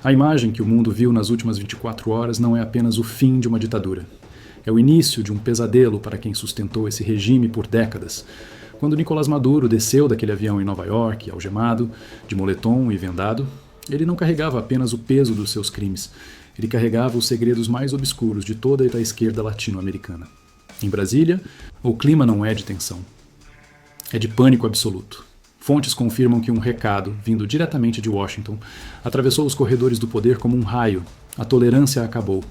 A imagem que o mundo viu nas últimas 24 horas não é apenas o fim de uma ditadura. É o início de um pesadelo para quem sustentou esse regime por décadas. Quando Nicolás Maduro desceu daquele avião em Nova York, algemado, de moletom e vendado, ele não carregava apenas o peso dos seus crimes. Ele carregava os segredos mais obscuros de toda a esquerda latino-americana. Em Brasília, o clima não é de tensão. É de pânico absoluto. Fontes confirmam que um recado, vindo diretamente de Washington, atravessou os corredores do poder como um raio. A tolerância acabou.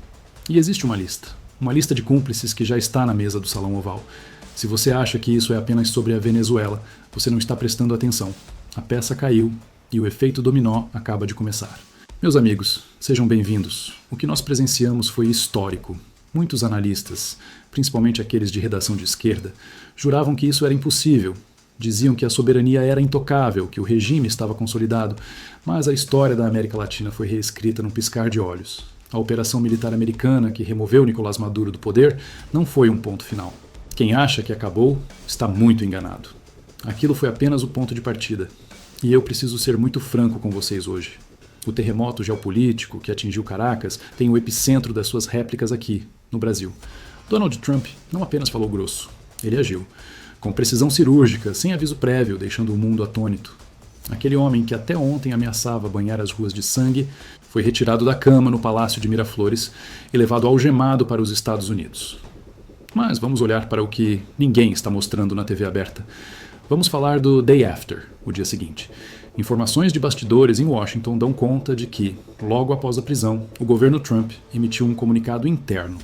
E existe uma lista de cúmplices que já está na mesa do Salão Oval. Se você acha que isso é apenas sobre a Venezuela, você não está prestando atenção. A peça caiu e o efeito dominó acaba de começar. Meus amigos, sejam bem-vindos. O que nós presenciamos foi histórico. Muitos analistas, principalmente aqueles de redação de esquerda, juravam que isso era impossível. Diziam que a soberania era intocável, que o regime estava consolidado, mas a história da América Latina foi reescrita num piscar de olhos. A operação militar americana que removeu Nicolás Maduro do poder não foi um ponto final. Quem acha que acabou está muito enganado. Aquilo foi apenas o ponto de partida. E eu preciso ser muito franco com vocês hoje. O terremoto geopolítico que atingiu Caracas tem o epicentro das suas réplicas aqui, no Brasil. Donald Trump não apenas falou grosso, ele agiu. Com precisão cirúrgica, sem aviso prévio, deixando o mundo atônito. Aquele homem que até ontem ameaçava banhar as ruas de sangue foi retirado da cama no Palácio de Miraflores e levado algemado para os Estados Unidos. Mas vamos olhar para o que ninguém está mostrando na TV aberta. Vamos falar do Day After, o dia seguinte. Informações de bastidores em Washington dão conta de que, logo após a prisão, o governo Trump emitiu um comunicado interno.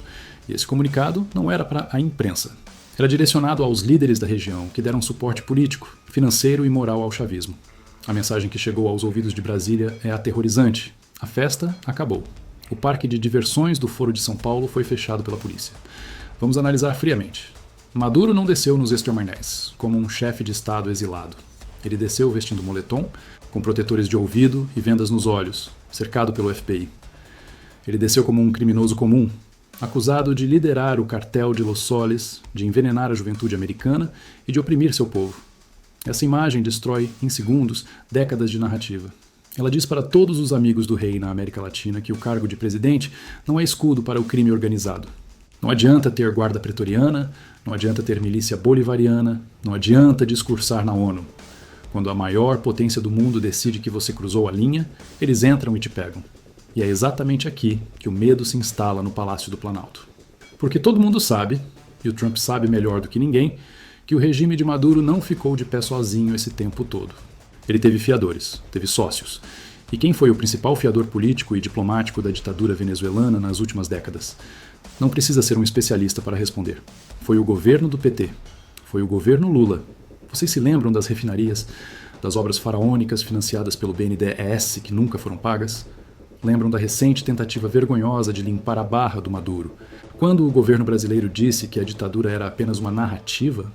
E esse comunicado não era para a imprensa. Era direcionado aos líderes da região que deram suporte político, financeiro e moral ao chavismo. A mensagem que chegou aos ouvidos de Brasília é aterrorizante. A festa acabou. O parque de diversões do Foro de São Paulo foi fechado pela polícia. Vamos analisar friamente. Maduro não desceu nos Exterminés, como um chefe de Estado exilado. Ele desceu vestindo moletom, com protetores de ouvido e vendas nos olhos, cercado pelo FBI. Ele desceu como um criminoso comum, acusado de liderar o cartel de Los Soles, de envenenar a juventude americana e de oprimir seu povo. Essa imagem destrói, em segundos, décadas de narrativa. Ela diz para todos os amigos do rei na América Latina que o cargo de presidente não é escudo para o crime organizado. Não adianta ter guarda pretoriana, não adianta ter milícia bolivariana, não adianta discursar na ONU. Quando a maior potência do mundo decide que você cruzou a linha, eles entram e te pegam. E é exatamente aqui que o medo se instala no Palácio do Planalto. Porque todo mundo sabe, e o Trump sabe melhor do que ninguém, que o regime de Maduro não ficou de pé sozinho esse tempo todo. Ele teve fiadores, teve sócios. E quem foi o principal fiador político e diplomático da ditadura venezuelana nas últimas décadas? Não precisa ser um especialista para responder. Foi o governo do PT. Foi o governo Lula. Vocês se lembram das refinarias, das obras faraônicas financiadas pelo BNDES que nunca foram pagas? Lembram da recente tentativa vergonhosa de limpar a barra do Maduro? Quando o governo brasileiro disse que a ditadura era apenas uma narrativa?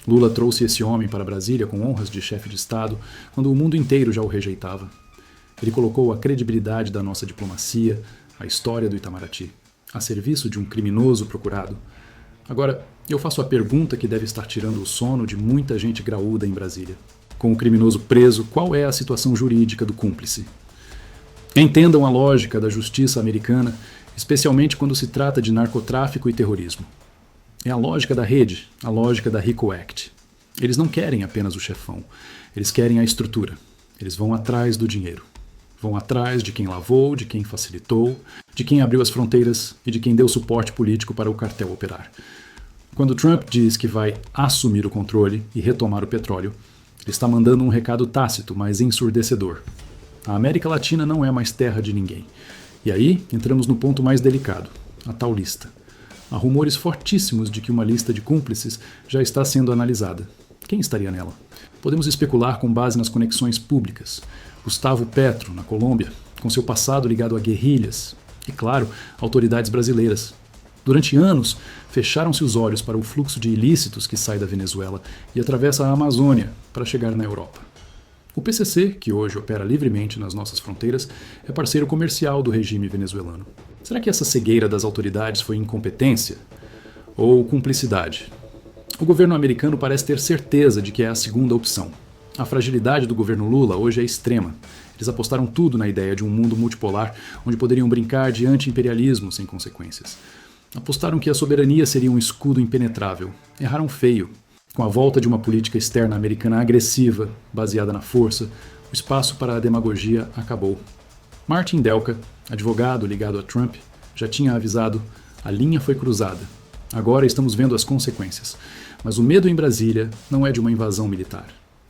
Lula trouxe esse homem para Brasília com honras de chefe de Estado, quando o mundo inteiro já o rejeitava. Ele colocou a credibilidade da nossa diplomacia, a história do Itamaraty, a serviço de um criminoso procurado. Agora, eu faço a pergunta que deve estar tirando o sono de muita gente graúda em Brasília. Com o criminoso preso, qual é a situação jurídica do cúmplice? Entendam a lógica da justiça americana, especialmente quando se trata de narcotráfico e terrorismo. É a lógica da rede, a lógica da RICO Act. Eles não querem apenas o chefão, eles querem a estrutura. Eles vão atrás do dinheiro. Vão atrás de quem lavou, de quem facilitou, de quem abriu as fronteiras e de quem deu suporte político para o cartel operar. Quando Trump diz que vai assumir o controle e retomar o petróleo, ele está mandando um recado tácito, mas ensurdecedor. A América Latina não é mais terra de ninguém. E aí entramos no ponto mais delicado, a tal lista. Há rumores fortíssimos de que uma lista de cúmplices já está sendo analisada. Quem estaria nela? Podemos especular com base nas conexões públicas. Gustavo Petro, na Colômbia, com seu passado ligado a guerrilhas. E, claro, autoridades brasileiras. Durante anos, fecharam-se os olhos para o fluxo de ilícitos que sai da Venezuela e atravessa a Amazônia para chegar na Europa. O PCC, que hoje opera livremente nas nossas fronteiras, é parceiro comercial do regime venezuelano. Será que essa cegueira das autoridades foi incompetência ou cumplicidade? O governo americano parece ter certeza de que é a segunda opção. A fragilidade do governo Lula hoje é extrema. Eles apostaram tudo na ideia de um mundo multipolar onde poderiam brincar de anti-imperialismo sem consequências. Apostaram que a soberania seria um escudo impenetrável. Erraram feio. Com a volta de uma política externa americana agressiva, baseada na força, o espaço para a demagogia acabou. Martin Delca, advogado ligado a Trump, já tinha avisado: a linha foi cruzada. Agora estamos vendo as consequências. Mas o medo em Brasília não é de uma invasão militar.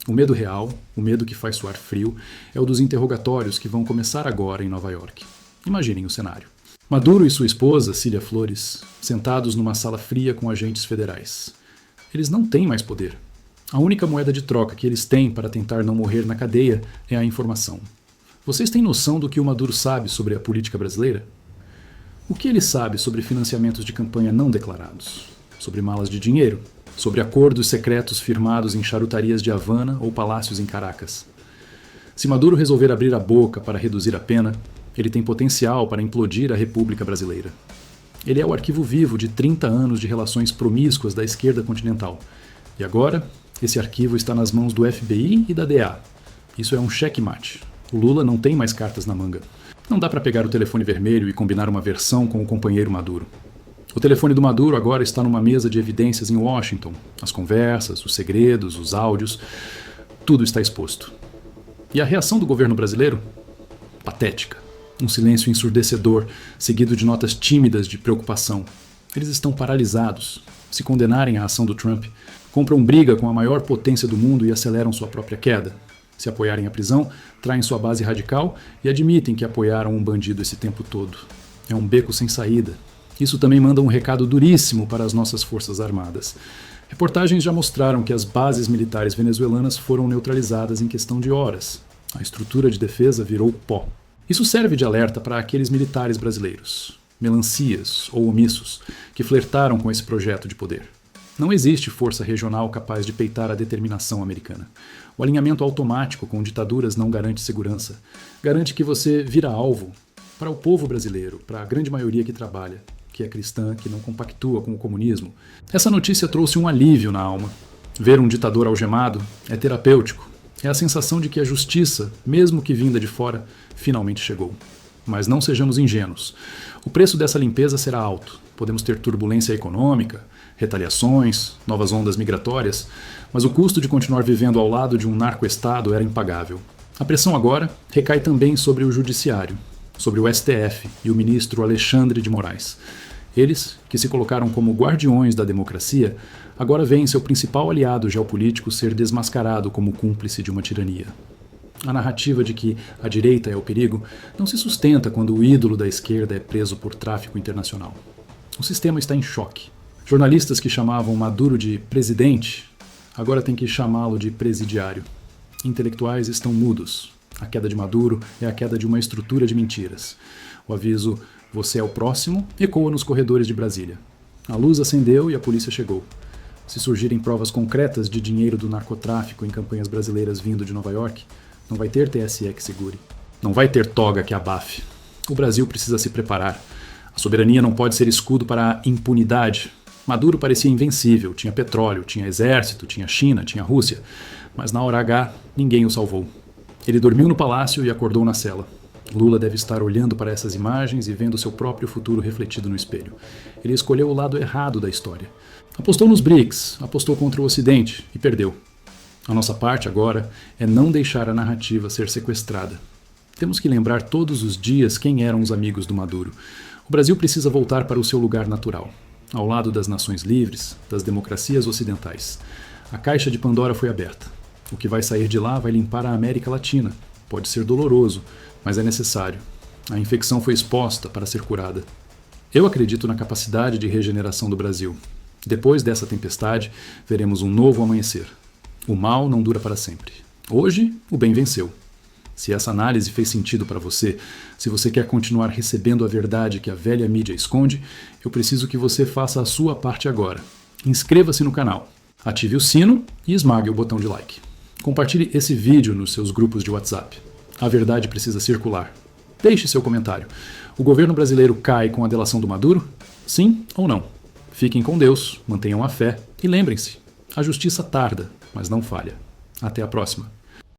O medo real, o medo que faz suar frio, é o dos interrogatórios que vão começar agora em Nova York. Imaginem o cenário. Maduro e sua esposa, Cília Flores, sentados numa sala fria com agentes federais. Eles não têm mais poder. A única moeda de troca que eles têm para tentar não morrer na cadeia é a informação. Vocês têm noção do que o Maduro sabe sobre a política brasileira? O que ele sabe sobre financiamentos de campanha não declarados? Sobre malas de dinheiro? Sobre acordos secretos firmados em charutarias de Havana ou palácios em Caracas? Se Maduro resolver abrir a boca para reduzir a pena, ele tem potencial para implodir a República Brasileira. Ele é o arquivo vivo de 30 anos de relações promíscuas da esquerda continental. E agora, esse arquivo está nas mãos do FBI e da DEA. Isso é um checkmate. O Lula não tem mais cartas na manga. Não dá para pegar o telefone vermelho e combinar uma versão com o companheiro Maduro. O telefone do Maduro agora está numa mesa de evidências em Washington. As conversas, os segredos, os áudios, tudo está exposto. E a reação do governo brasileiro? Patética. Um silêncio ensurdecedor, seguido de notas tímidas de preocupação. Eles estão paralisados. Se condenarem a ação do Trump, compram briga com a maior potência do mundo e aceleram sua própria queda. Se apoiarem a prisão, traem sua base radical e admitem que apoiaram um bandido esse tempo todo. É um beco sem saída. Isso também manda um recado duríssimo para as nossas forças armadas. Reportagens já mostraram que as bases militares venezuelanas foram neutralizadas em questão de horas. A estrutura de defesa virou pó. Isso serve de alerta para aqueles militares brasileiros, melancias ou omissos, que flertaram com esse projeto de poder. Não existe força regional capaz de peitar a determinação americana. O alinhamento automático com ditaduras não garante segurança. Garante que você vira alvo para o povo brasileiro, para a grande maioria que trabalha, que é cristã, que não compactua com o comunismo. Essa notícia trouxe um alívio na alma. Ver um ditador algemado é terapêutico. É a sensação de que a justiça, mesmo que vinda de fora, finalmente chegou. Mas não sejamos ingênuos. O preço dessa limpeza será alto. Podemos ter turbulência econômica, retaliações, novas ondas migratórias, mas o custo de continuar vivendo ao lado de um narco-estado era impagável. A pressão agora recai também sobre o judiciário, sobre o STF e o ministro Alexandre de Moraes. Eles, que se colocaram como guardiões da democracia, agora veem seu principal aliado geopolítico ser desmascarado como cúmplice de uma tirania. A narrativa de que a direita é o perigo não se sustenta quando o ídolo da esquerda é preso por tráfico internacional. O sistema está em choque. Jornalistas que chamavam Maduro de presidente agora têm que chamá-lo de presidiário. Intelectuais estão mudos. A queda de Maduro é a queda de uma estrutura de mentiras. O aviso "você é o próximo" ecoa nos corredores de Brasília. A luz acendeu e a polícia chegou. Se surgirem provas concretas de dinheiro do narcotráfico em campanhas brasileiras vindo de Nova York, não vai ter TSE que segure. Não vai ter toga que abafe. O Brasil precisa se preparar. A soberania não pode ser escudo para a impunidade. Maduro parecia invencível, tinha petróleo, tinha exército, tinha China, tinha Rússia. Mas na hora H, ninguém o salvou. Ele dormiu no palácio e acordou na cela. Lula deve estar olhando para essas imagens e vendo seu próprio futuro refletido no espelho. Ele escolheu o lado errado da história. Apostou nos BRICS, apostou contra o Ocidente e perdeu. A nossa parte agora é não deixar a narrativa ser sequestrada. Temos que lembrar todos os dias quem eram os amigos do Maduro. O Brasil precisa voltar para o seu lugar natural, ao lado das nações livres, das democracias ocidentais. A caixa de Pandora foi aberta. O que vai sair de lá vai limpar a América Latina. Pode ser doloroso, mas é necessário. A infecção foi exposta para ser curada. Eu acredito na capacidade de regeneração do Brasil. Depois dessa tempestade, veremos um novo amanhecer. O mal não dura para sempre. Hoje, o bem venceu. Se essa análise fez sentido para você, se você quer continuar recebendo a verdade que a velha mídia esconde, eu preciso que você faça a sua parte agora. Inscreva-se no canal, ative o sino e esmague o botão de like. Compartilhe esse vídeo nos seus grupos de WhatsApp. A verdade precisa circular. Deixe seu comentário. O governo brasileiro cai com a delação do Maduro? Sim ou não? Fiquem com Deus, mantenham a fé e lembrem-se, a justiça tarda, mas não falha. Até a próxima.